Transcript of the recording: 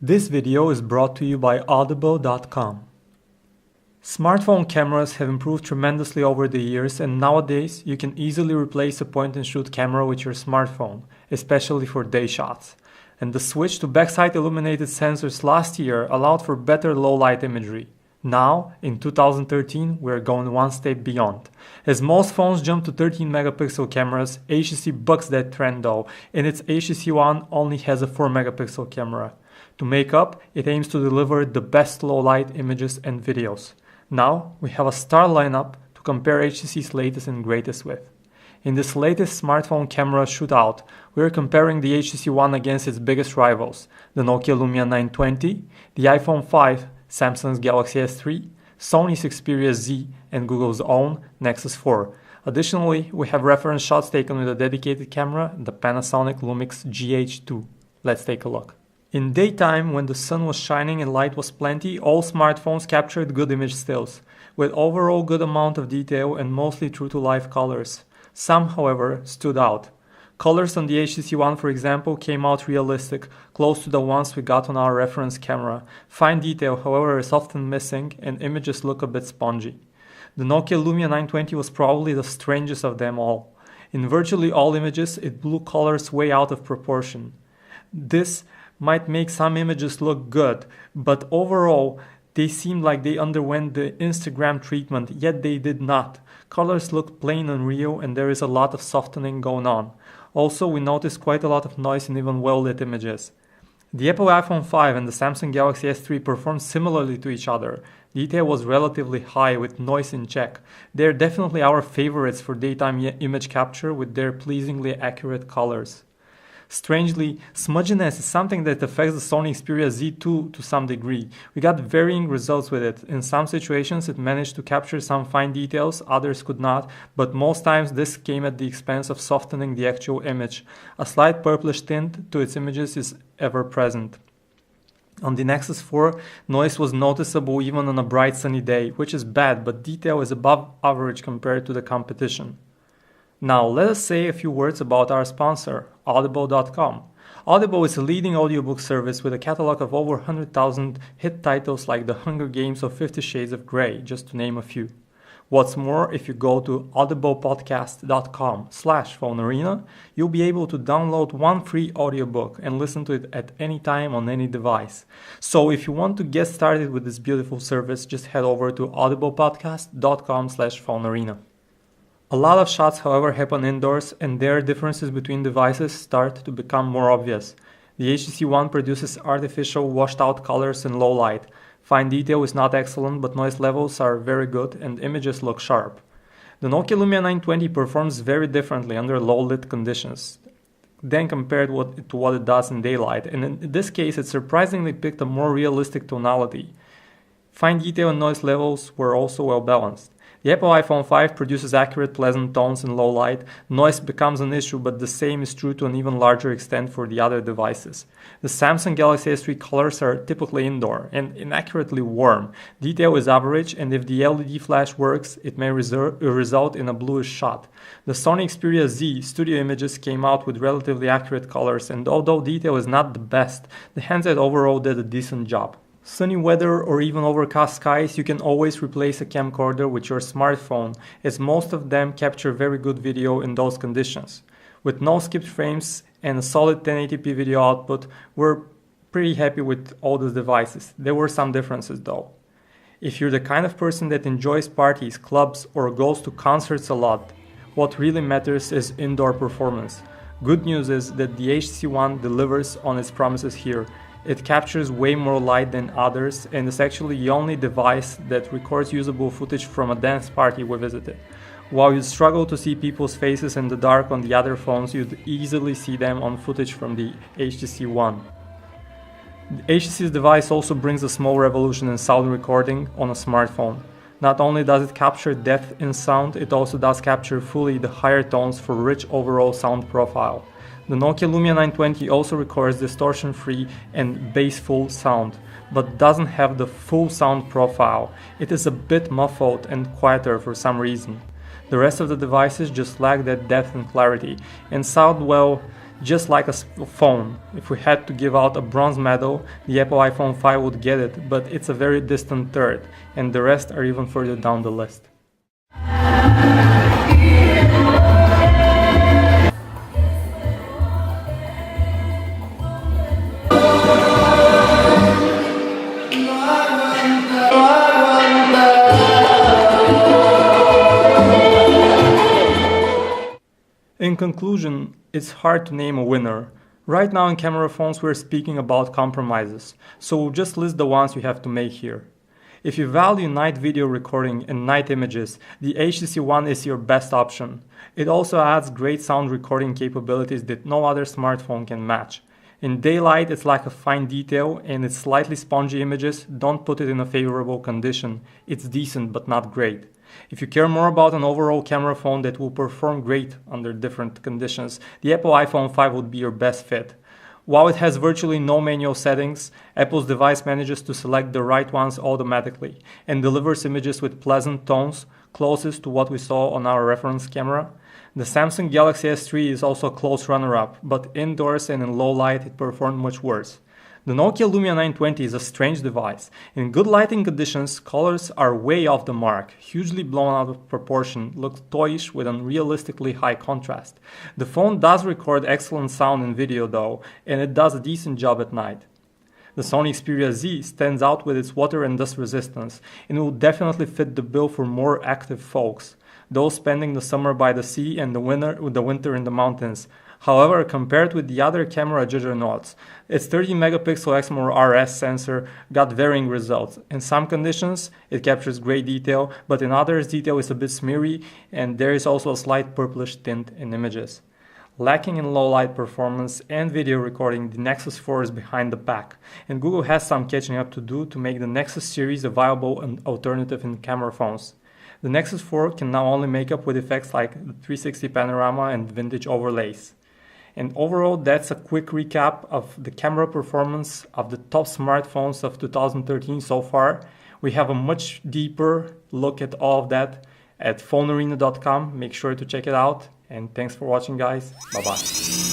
This video is brought to you by Audible.com. Smartphone cameras have improved tremendously over the years, and nowadays you can easily replace a point-and-shoot camera with your smartphone, especially for day shots. And the switch to backside illuminated sensors last year allowed for better low-light imagery. Now, in 2013, we're going one step beyond. As most phones jump to 13 megapixel cameras, HTC bucks that trend though, and its HTC One only has a 4 megapixel camera. To make up, it aims to deliver the best low-light images and videos. Now, we have a star lineup to compare HTC's latest and greatest with. In this latest smartphone camera shootout, we are comparing the HTC One against its biggest rivals, the Nokia Lumia 920, the iPhone 5, Samsung's Galaxy S3, Sony's Xperia Z, and Google's own Nexus 4. Additionally, we have reference shots taken with a dedicated camera, the Panasonic Lumix GH2. Let's take a look. In daytime, when the sun was shining and light was plenty, all smartphones captured good image stills, with overall good amount of detail and mostly true-to-life colors. Some, however, stood out. Colors on the HTC One, for example, came out realistic, close to the ones we got on our reference camera. Fine detail, however, is often missing and images look a bit spongy. The Nokia Lumia 920 was probably the strangest of them all. In virtually all images, it blew colors way out of proportion. This might make some images look good, but overall, they seemed like they underwent the Instagram treatment, yet they did not. Colors looked plain and real, and there is a lot of softening going on. Also, we noticed quite a lot of noise in even well-lit images. The Apple iPhone 5 and the Samsung Galaxy S3 performed similarly to each other. Detail was relatively high with noise in check. They are definitely our favorites for daytime image capture with their pleasingly accurate colors. Strangely, smudginess is something that affects the Sony Xperia Z to some degree. We got varying results with it. In some situations it managed to capture some fine details, others could not, but most times this came at the expense of softening the actual image. A slight purplish tint to its images is ever present. On the Nexus 4, noise was noticeable even on a bright sunny day, which is bad, but detail is above average compared to the competition. Now, let us say a few words about our sponsor, Audible.com. Audible is a leading audiobook service with a catalog of over 100,000 hit titles like The Hunger Games or 50 Shades of Grey, just to name a few. What's more, if you go to audiblepodcast.com/phonearena, you'll be able to download one free audiobook and listen to it at any time on any device. So if you want to get started with this beautiful service, just head over to audiblepodcast.com/phonearena. A lot of shots, however, happen indoors, and there differences between devices start to become more obvious. The HTC One produces artificial washed-out colors in low light. Fine detail is not excellent, but noise levels are very good and images look sharp. The Nokia Lumia 920 performs very differently under low-lit conditions than compared to what it does in daylight, and in this case it surprisingly picked a more realistic tonality. Fine detail and noise levels were also well balanced. The Apple iPhone 5 produces accurate, pleasant tones in low light. Noise becomes an issue, but the same is true to an even larger extent for the other devices. The Samsung Galaxy S3 colors are typically indoor and inaccurately warm. Detail is average, and if the LED flash works, it may result in a bluish shot. The Sony Xperia Z studio images came out with relatively accurate colors, and although detail is not the best, the handset overall did a decent job. Sunny weather or even overcast skies, you can always replace a camcorder with your smartphone, as most of them capture very good video in those conditions. With no skipped frames and a solid 1080p video output, we're pretty happy with all the devices. There were some differences though. If you're the kind of person that enjoys parties, clubs, or goes to concerts a lot, what really matters is indoor performance. Good news is that the HTC One delivers on its promises here. It captures way more light than others and is actually the only device that records usable footage from a dance party we visited. While you'd struggle to see people's faces in the dark on the other phones, you'd easily see them on footage from the HTC One. The HTC's device also brings a small revolution in sound recording on a smartphone. Not only does it capture depth in sound, it also does capture fully the higher tones for rich overall sound profile. The Nokia Lumia 920 also records distortion-free and bass-full sound, but doesn't have the full sound profile. It is a bit muffled and quieter for some reason. The rest of the devices just lack that depth and clarity, and sound well Just like a phone, if we had to give out a bronze medal, the Apple iPhone 5 would get it, but it's a very distant third, and the rest are even further down the list. In conclusion, it's hard to name a winner. Right now in camera phones we're speaking about compromises, so we'll just list the ones you have to make here. If you value night video recording and night images, the HTC One is your best option. It also adds great sound recording capabilities that no other smartphone can match. In daylight it's like a fine detail, and its slightly spongy images don't put it in a favorable condition. It's decent but not great. If you care more about an overall camera phone that will perform great under different conditions, the Apple iPhone 5 would be your best fit. While it has virtually no manual settings, Apple's device manages to select the right ones automatically and delivers images with pleasant tones, closest to what we saw on our reference camera. The Samsung Galaxy S3 is also a close runner-up, but indoors and in low light it performed much worse. The Nokia Lumia 920 is a strange device. In good lighting conditions, colors are way off the mark, hugely blown out of proportion, looks toyish with unrealistically high contrast. The phone does record excellent sound and video though, and it does a decent job at night. The Sony Xperia Z stands out with its water and dust resistance, and will definitely fit the bill for more active folks, those spending the summer by the sea and the winter in the mountains. However, compared with the other camera juggernauts, its 30 megapixel Exmor RS sensor got varying results. In some conditions, it captures great detail, but in others, detail is a bit smeary, and there is also a slight purplish tint in images. Lacking in low light performance and video recording, the Nexus 4 is behind the pack, and Google has some catching up to do to make the Nexus series a viable alternative in camera phones. The Nexus 4 can now only make up with effects like the 360 panorama and vintage overlays. And overall, that's a quick recap of the camera performance of the top smartphones of 2013 so far. We have a much deeper look at all of that at phonearena.com. Make sure to check it out. And thanks for watching, guys. Bye-bye.